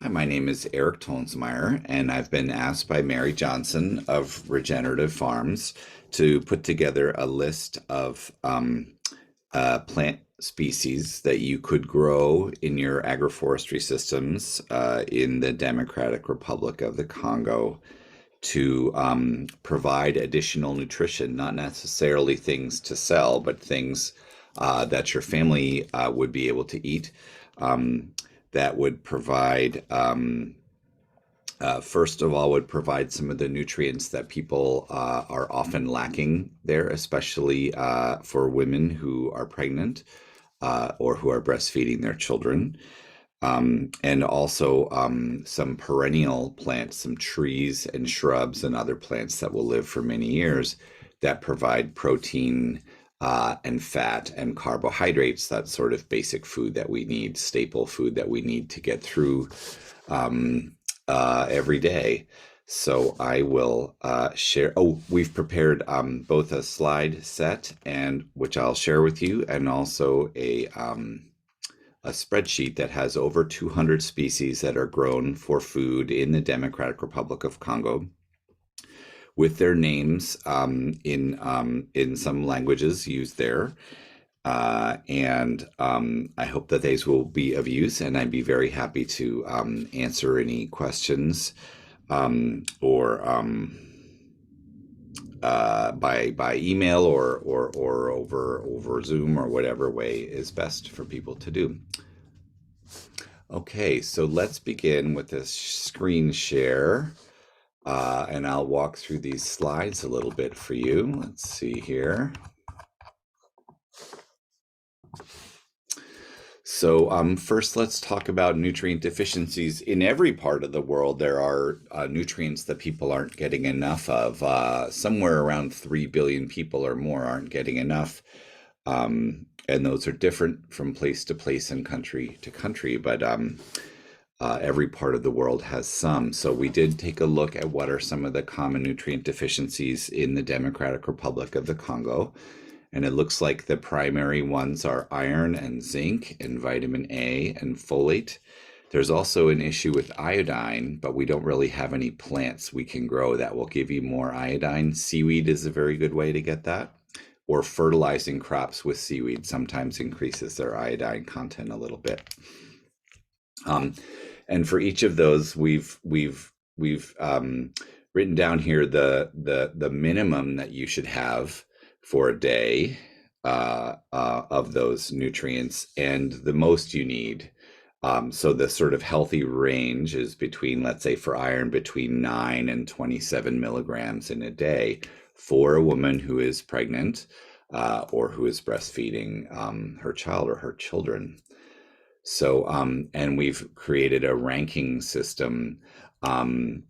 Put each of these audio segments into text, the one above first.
Hi, my name is Eric Tonsmeyer, and I've been asked by Mary Johnson of Regenerative Farms to put together a list of plant species that you could grow in your agroforestry systems in the Democratic Republic of the Congo to provide additional nutrition, not necessarily things to sell, but things that your family would be able to eat. Um, that would provide first of all, would provide some of the nutrients that people are often lacking there, especially for women who are pregnant or who are breastfeeding their children. And also some perennial plants, some trees and shrubs and other plants that will live for many years that provide protein and fat and carbohydrates, that sort of basic food that we need, staple food that we need to get through every day. So I will share. Oh, we've prepared both a slide set and which I'll share with you, and also a spreadsheet that has over 200 species that are grown for food in the Democratic Republic of Congo, with their names in some languages used there. And I hope that these will be of use, and I'd be very happy to answer any questions or by email or over Zoom or whatever way is best for people to do. Okay, so let's begin with this screen share, and I'll walk through these slides a little bit for you. Let's see here. So first, let's talk about nutrient deficiencies. In every part of the world, there are nutrients that people aren't getting enough of. Somewhere around 3 billion people or more aren't getting enough. And those are different from place to place and country to country, but every part of the world has some. So we did take a look at what are some of the common nutrient deficiencies in the Democratic Republic of the Congo. And it looks like the primary ones are iron and zinc and vitamin A and folate. There's also an issue with iodine, but we don't really have any plants we can grow that will give you more iodine. Seaweed is a very good way to get that, or fertilizing crops with seaweed sometimes increases their iodine content a little bit. And for each of those, we've written down here the minimum that you should have for a day of those nutrients, and the most you need. So the sort of healthy range is between, let's say for iron, between 9 and 27 milligrams in a day for a woman who is pregnant or who is breastfeeding her child or her children. So, and we've created a ranking system. Any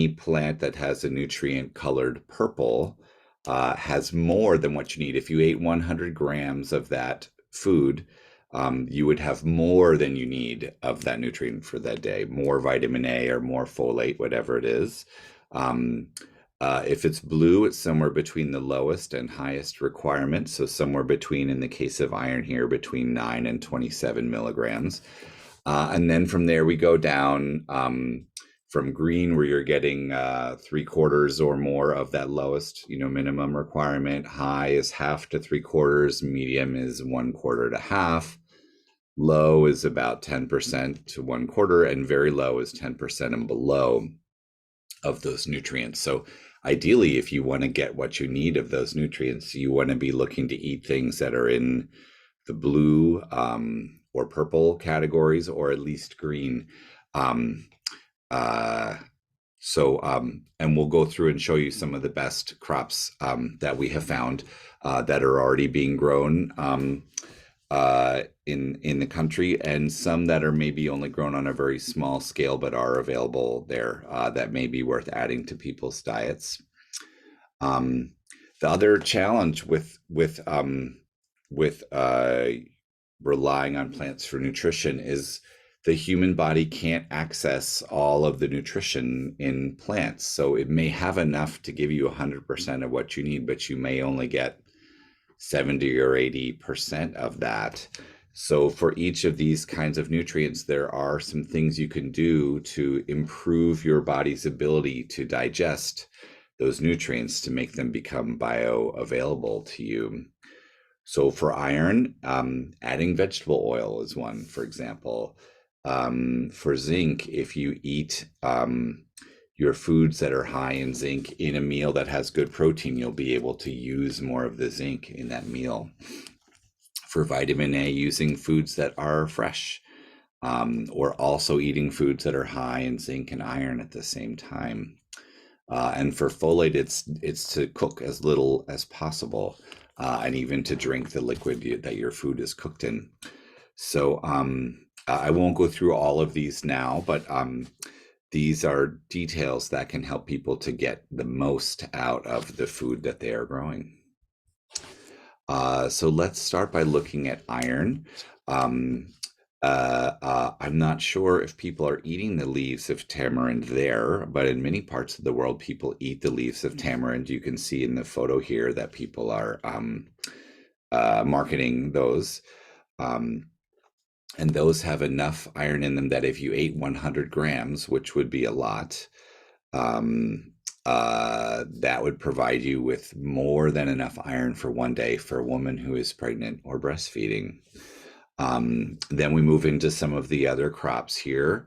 plant that has a nutrient colored purple has more than what you need. If you ate 100 grams of that food, you would have more than you need of that nutrient for that day, more vitamin A or more folate, whatever it is. If it's blue, it's somewhere between the lowest and highest requirement. So somewhere between, in the case of iron here, between 9 and 27 milligrams. And then from there we go down from green, where you're getting 3/4 or more of that lowest, minimum requirement. High is half to 3/4. Medium is 1/4 to half. Low is about 10% to 1/4, and very low is 10% and below of those nutrients. So ideally, if you want to get what you need of those nutrients, you want to be looking to eat things that are in the blue or purple categories, or at least green. And we'll go through and show you some of the best crops that we have found that are already being grown in the country, and some that are maybe only grown on a very small scale but are available there that may be worth adding to people's diets. The other challenge with relying on plants for nutrition is the human body can't access all of the nutrition in plants. So it may have enough to give you 100% of what you need, but you may only get 70 or 80% of that. So for each of these kinds of nutrients, there are some things you can do to improve your body's ability to digest those nutrients to make them become bioavailable to you. So for iron, adding vegetable oil is one, for example. For zinc, if you eat your foods that are high in zinc in a meal that has good protein, you'll be able to use more of the zinc in that meal. For vitamin A, using foods that are fresh, or also eating foods that are high in zinc and iron at the same time. And for folate, it's to cook as little as possible, and even to drink the liquid that your food is cooked in. So I won't go through all of these now, but these are details that can help people to get the most out of the food that they are growing. So let's start by looking at iron. Um, I'm not sure if people are eating the leaves of tamarind there, but in many parts of the world, people eat the leaves of tamarind. You can see in the photo here that people are marketing those. And those have enough iron in them that if you ate 100 grams, which would be a lot, that would provide you with more than enough iron for one day for a woman who is pregnant or breastfeeding. Then we move into some of the other crops here.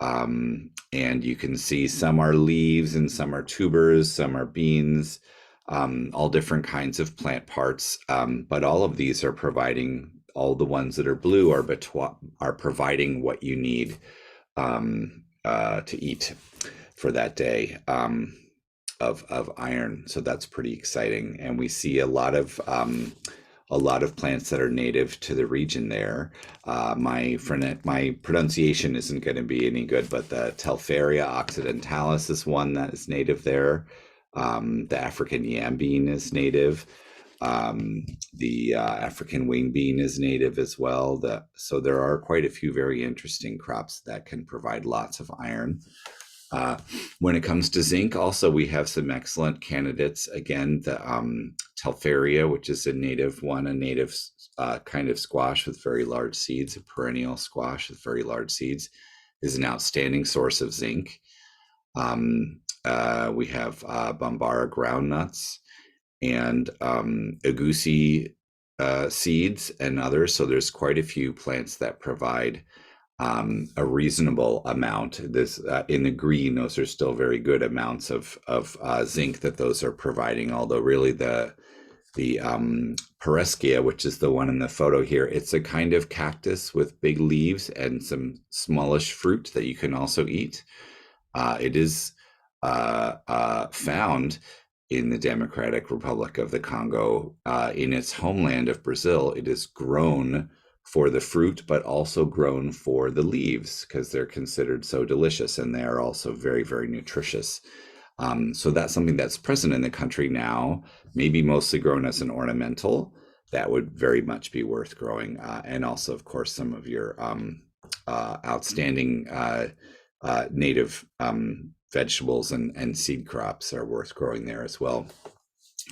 And you can see some are leaves and some are tubers, some are beans, all different kinds of plant parts. But all of these are providing, all the ones that are blue are providing what you need to eat for that day of iron. So that's pretty exciting. And we see a lot of plants that are native to the region there. My pronunciation isn't going to be any good, but the Telferia occidentalis is one that is native there. The African yam bean is native. The African wing bean is native as well. So there are quite a few very interesting crops that can provide lots of iron. When it comes to zinc, also we have some excellent candidates. Again, the Telferia, which is a native kind of squash with very large seeds, a perennial squash with very large seeds, is an outstanding source of zinc. We have Bambara groundnuts and agouti seeds and others. So there's quite a few plants that provide a reasonable amount. This in the green, those are still very good amounts of zinc that those are providing. Although really the Pereschia, which is the one in the photo here, it's a kind of cactus with big leaves and some smallish fruit that you can also eat. It is found in the Democratic Republic of the Congo. In its homeland of Brazil, it is grown for the fruit, but also grown for the leaves because they're considered so delicious, and they are also very, very nutritious. So that's something that's present in the country now, maybe mostly grown as an ornamental. That would very much be worth growing. And also, of course, some of your outstanding native vegetables and seed crops are worth growing there as well.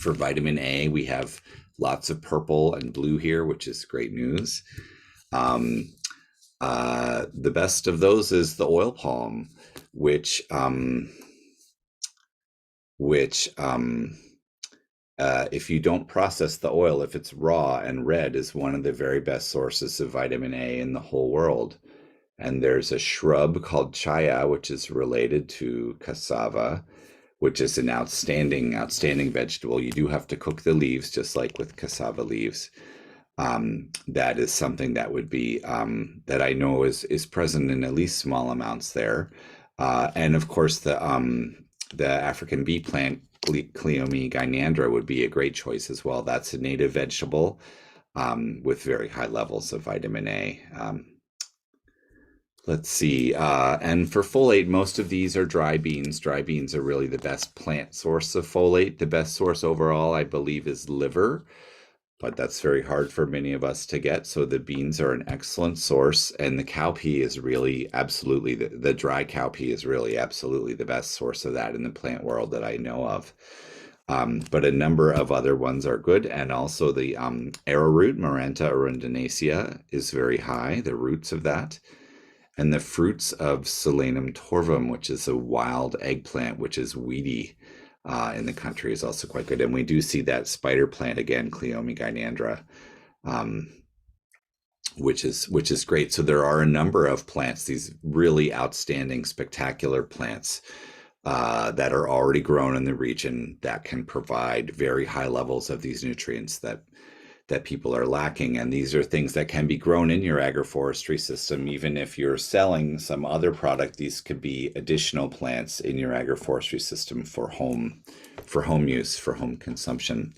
For vitamin A, we have lots of purple and blue here, which is great news. The best of those is the oil palm, which if you don't process the oil, if it's raw and red, is one of the very best sources of vitamin A in the whole world. And there's a shrub called chaya, which is related to cassava, which is an outstanding vegetable. You do have to cook the leaves, just like with cassava leaves. That is something that would be that I know is present in at least small amounts there. And of course, the African bee plant, Cleome gynandra, would be a great choice as well. That's a native vegetable with very high levels of vitamin A. Let's see. And for folate, most of these are dry beans. Dry beans are really the best plant source of folate. The best source overall, I believe, is liver, but that's very hard for many of us to get. So the beans are an excellent source, and the cowpea is really absolutely, the dry cowpea is really absolutely the best source of that in the plant world that I know of. But a number of other ones are good. And also the arrowroot, Maranta arundinacea, is very high, the roots of that. And the fruits of Solanum torvum, which is a wild eggplant, which is weedy in the country, is also quite good. And we do see that spider plant again, Cleome gynandra, um, which is great. So there are a number of plants, these really outstanding, spectacular plants that are already grown in the region that can provide very high levels of these nutrients that people are lacking. And these are things that can be grown in your agroforestry system. Even if you're selling some other product, these could be additional plants in your agroforestry system for home use, for home consumption.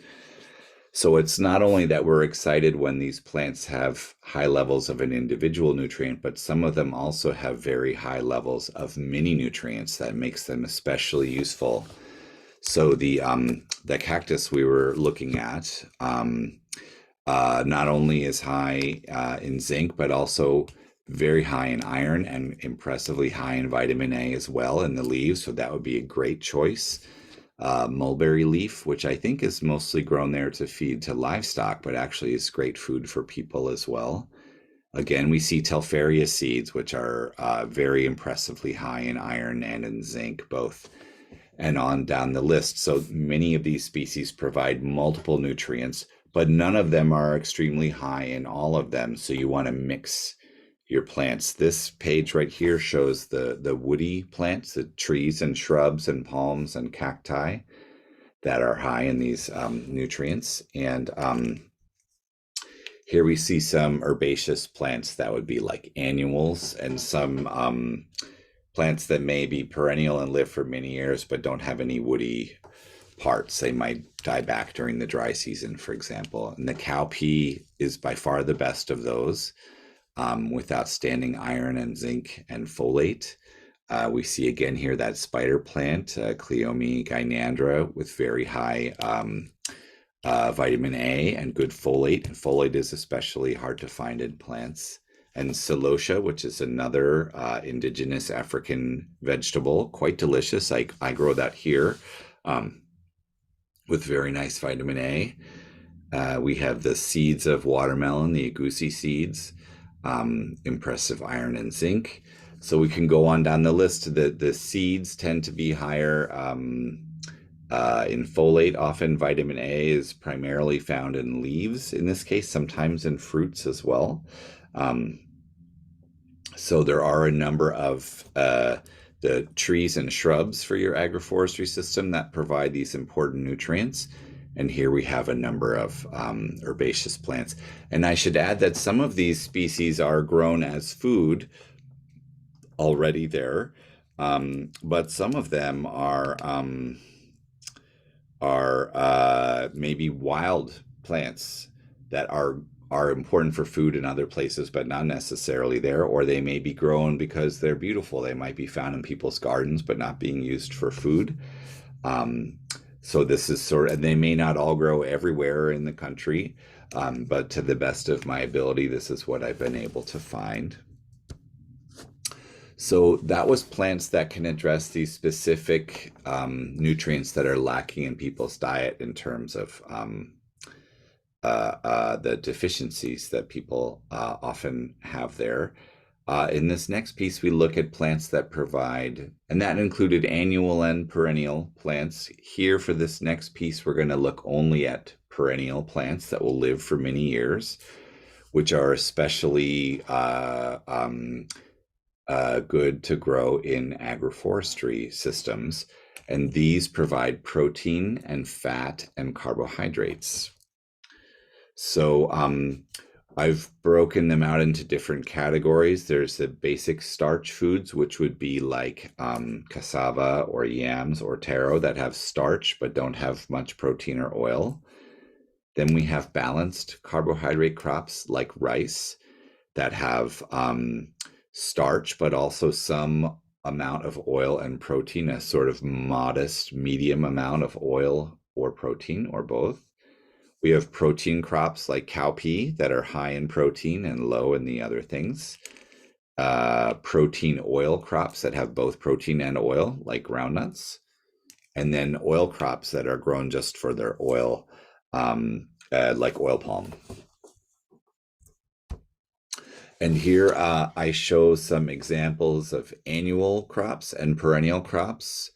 So it's not only that we're excited when these plants have high levels of an individual nutrient, but some of them also have very high levels of mini nutrients that makes them especially useful. So the cactus we were looking at not only is high in zinc, but also very high in iron and impressively high in vitamin A as well in the leaves. So that would be a great choice. Mulberry leaf, which I think is mostly grown there to feed to livestock, but actually is great food for people as well. Again, we see Telferia seeds, which are very impressively high in iron and in zinc, both, and on down the list. So many of these species provide multiple nutrients, but none of them are extremely high in all of them. So you want to mix your plants. This page right here shows the woody plants, the trees and shrubs and palms and cacti that are high in these nutrients. And here we see some herbaceous plants that would be like annuals, and some plants that may be perennial and live for many years but don't have any woody parts. They might die back during the dry season, for example. And the cowpea is by far the best of those. With outstanding iron and zinc and folate. We see again here that spider plant, Cleome gynandra, with very high vitamin A and good folate. Folate is especially hard to find in plants. And celosia, which is another indigenous African vegetable, quite delicious. I grow that here with very nice vitamin A. We have the seeds of watermelon, the agouti seeds. Impressive iron and zinc. So we can go on down the list. The seeds tend to be higher in folate. Often vitamin A is primarily found in leaves, in this case, sometimes in fruits as well. So there are a number of the trees and shrubs for your agroforestry system that provide these important nutrients. And here we have a number of herbaceous plants. And I should add that some of these species are grown as food already there, but some of them are maybe wild plants that are important for food in other places, but not necessarily there, or they may be grown because they're beautiful. They might be found in people's gardens, but not being used for food. So this is and they may not all grow everywhere in the country, but to the best of my ability, this is what I've been able to find. So that was plants that can address these specific nutrients that are lacking in people's diet in terms of the deficiencies that people often have there. In this next piece, we look at plants that provide, and that included annual and perennial plants. Here for this next piece, we're going to look only at perennial plants that will live for many years, which are especially good to grow in agroforestry systems. And these provide protein and fat and carbohydrates. So I've broken them out into different categories. There's the basic starch foods, which would be like cassava or yams or taro that have starch but don't have much protein or oil. Then we have balanced carbohydrate crops like rice that have starch but also some amount of oil and protein, a sort of modest medium amount of oil or protein or both. We have protein crops like cowpea that are high in protein and low in the other things. Protein oil crops that have both protein and oil, like groundnuts. and then oil crops that are grown just for their oil, like oil palm. And here I show some examples of annual crops and perennial crops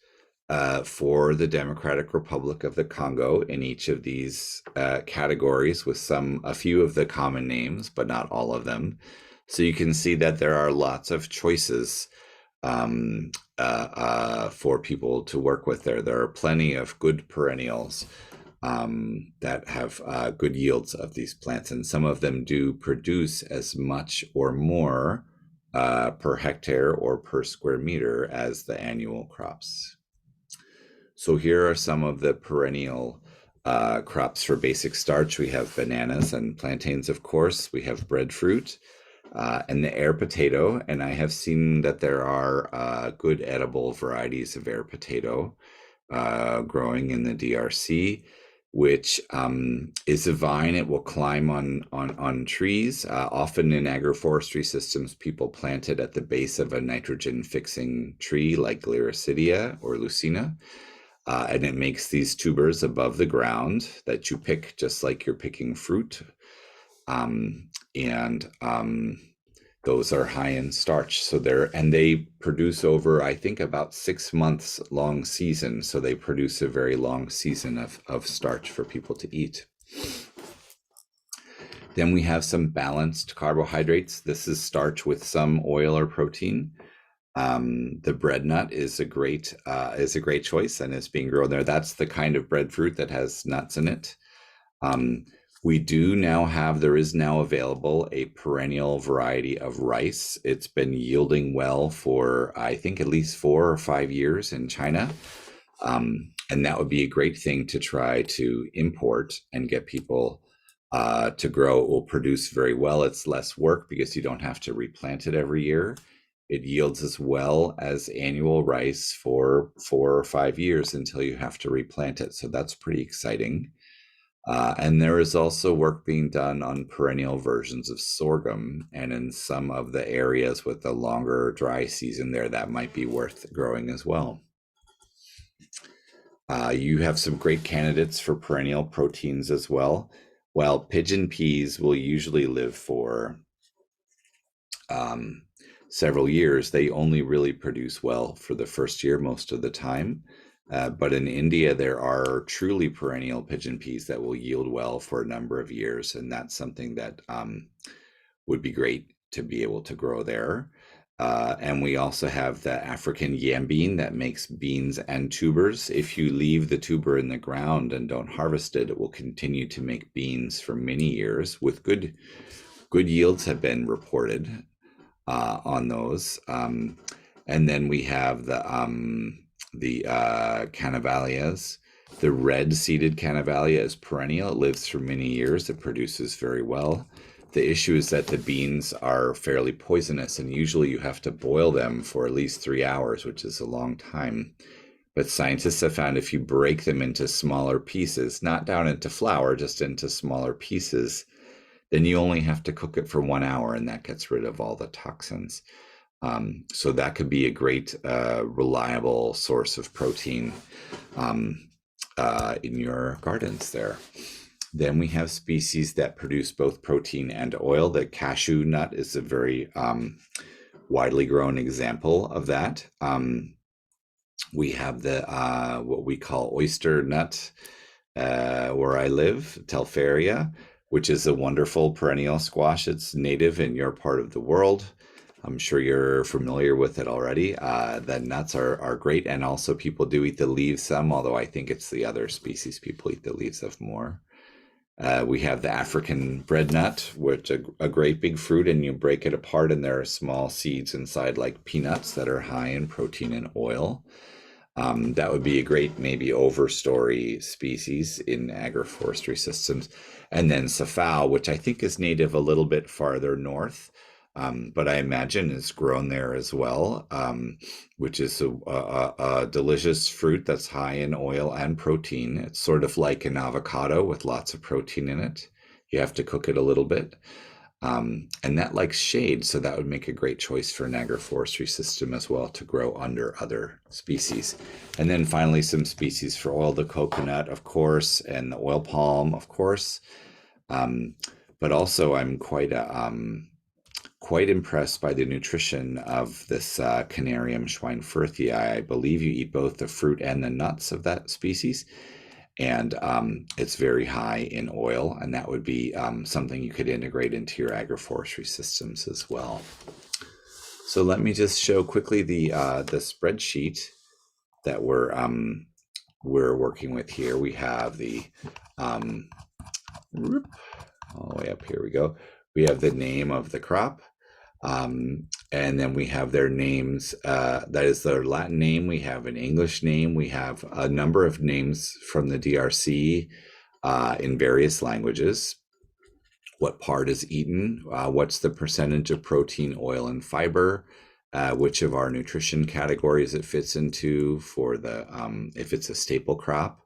for the Democratic Republic of the Congo in each of these categories, with a few of the common names, but not all of them. So you can see that there are lots of choices for people to work with there. There are plenty of good perennials that have good yields of these plants, and some of them do produce as much or more per hectare or per square meter as the annual crops. So here are some of the perennial crops for basic starch. We have bananas and plantains, of course. We have breadfruit and the air potato. And I have seen that there are good edible varieties of air potato growing in the DRC, which is a vine. It will climb on trees. Often in agroforestry systems, people plant it at the base of a nitrogen-fixing tree like Gliricidia or Lucina. And it makes these tubers above the ground that you pick just like you're picking fruit. Those are high in starch. So they produce over, I think, about 6 months long season. So they produce a very long season of starch for people to eat. Then we have some balanced carbohydrates. This is starch with some oil or protein. The bread nut is a great choice and is being grown there. That's the kind of breadfruit that has nuts in it. There is now available a perennial variety of rice. It's been yielding well for, I think, at least 4 or 5 years in China. And that would be a great thing to try to import and get people to grow. It will produce very well. It's less work because you don't have to replant it every year. It yields as well as annual rice for 4 or 5 years until you have to replant it. So that's pretty exciting. And there is also work being done on perennial versions of sorghum, and in some of the areas with the longer dry season there, that might be worth growing as well. You have some great candidates for perennial proteins as well. While pigeon peas will usually live for several years, they only really produce well for the first year most of the time. But in India, there are truly perennial pigeon peas that will yield well for a number of years, and that's something that would be great to be able to grow there. And we also have the African yam bean that makes beans and tubers. If you leave the tuber in the ground and don't harvest it, it will continue to make beans for many years. With good yields have been reported on those. And then we have the canavalias. The red-seeded canavalia is perennial. It lives for many years. It produces very well. The issue is that the beans are fairly poisonous, and usually you have to boil them for at least 3 hours, which is a long time. But scientists have found if you break them into smaller pieces, not down into flour, just into smaller pieces, then you only have to cook it for 1 hour, and that gets rid of all the toxins. So that could be a great, reliable source of protein in your gardens there. Then we have species that produce both protein and oil. The cashew nut is a very widely grown example of that. We have the what we call oyster nut where I live, Telferia, which is a wonderful perennial squash. It's native in your part of the world. I'm sure you're familiar with it already. The nuts are great, and also people do eat the leaves some, although I think it's the other species people eat the leaves of more. We have the African bread nut, which is a great big fruit, and you break it apart and there are small seeds inside like peanuts that are high in protein and oil. That would be a great maybe overstory species in agroforestry systems. And then safal, which I think is native a little bit farther north, but I imagine is grown there as well, which is a delicious fruit that's high in oil and protein. It's sort of like an avocado with lots of protein in it. You have to cook it a little bit. And that likes shade, so that would make a great choice for an agroforestry system as well to grow under other species. And then finally, some species for oil, the coconut, of course, and the oil palm, of course. Um, but also, I'm quite impressed by the nutrition of this Canarium schweinfurthii. I believe you eat both the fruit and the nuts of that species, and it's very high in oil, and that would be something you could integrate into your agroforestry systems as well. So let me just show quickly the spreadsheet that we're working with here. We have the all the way up here. We go. We have the name of the crop. And then we have their names. That is their Latin name. We have an English name. We have a number of names from the DRC in various languages. What part is eaten? What's the percentage of protein, oil, and fiber? Which of our nutrition categories it fits into for the if it's a staple crop.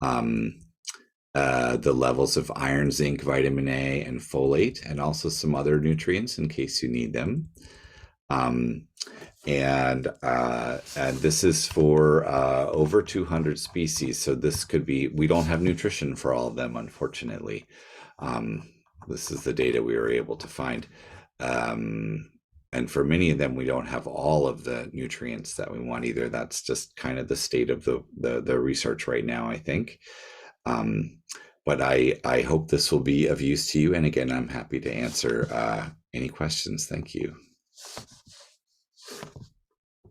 The levels of iron, zinc, vitamin A, and folate, and also some other nutrients in case you need them. And this is for over 200 species. So this could be, we don't have nutrition for all of them, unfortunately. This is the data we were able to find. And for many of them, we don't have all of the nutrients that we want either. That's just kind of the state of the research right now, I think. But I hope this will be of use to you. And again, I'm happy to answer any questions. Thank you.